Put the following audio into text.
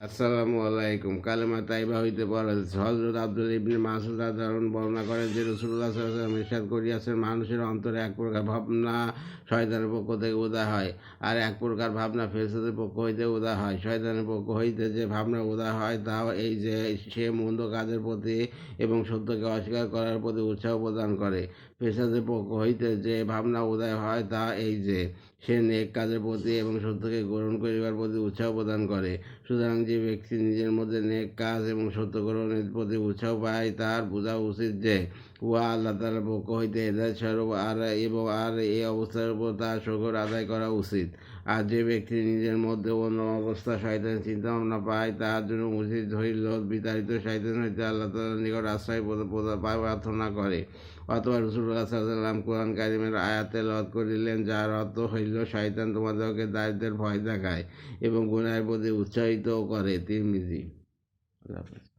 আসসালামু আলাইকুম। কালেমা তাইবা হইতে পড়া হযরত আব্দুল্লাহ ইবনে মাসউদ রাদিয়াল্লাহু আনহু বর্ণনা করেন যে রাসূলুল্লাহ সাল্লাল্লাহু আলাইহি ওয়াসাল্লাম ইরশাদ করিয়াছেন, মানুষের অন্তরে এক প্রকার ভাবনা শয়তানের পক্ষ থেকে উদয় হয়, আর এক প্রকার ভাবনা ফেরেশতাদের পক্ষ হইতে উদয় হয়। শয়তানের পক্ষ হইতে যে ভাবনা উদয় হয় তাও এই যে, সে মন্দ কাজের প্রতি এবং সত্যকে অস্বীকার করার প্রতি উৎসাহ প্রদান করে। ফেরেশতাদের পক্ষ হইতে যে ভাবনা উদয় হয় তা এই যে, সে নেক কাজের প্রতি এবং সত্যকে গ্রহণ করিবার প্রতি উৎসাহ প্রদান করে। সুতরাং যে ব্যক্তি নিজের মধ্যে নেক কাজ এবং সত্য গ্রহণের প্রতি উৎসাহ পায়, তার বোঝা উচিত যে উহা আল্লাহ তাআলার পক্ষ হইতে হেদায়েত স্বরূপ, আর এই অবস্থার উপর তার শুকর আদায় করা উচিত। আর যে ব্যক্তি নিজের মধ্যে অন্য অবস্থা শয়তানের চিন্তা ভাবনা পায়, তার জন্য উচিত হইল বিতাড়িত শয়তান হইতে আল্লাহ তাআলার নিকট আশ্রয় প্রার্থনা করে। অথবা রাসূলুল্লাহ সাল্লাল্লাহু আলাইহি ওয়াসাল্লাম কোরআন কারীমের আয়াত তেলাওয়াত করিলেন, যার অর্থ হইল, শয়তান তোমাদেরকে দারিদ্র্যের ভয় দেখায় এবং গুনাহের প্রতি উৎসাহিত করে। তিরমিজি। আল্লাহ হাফেজ।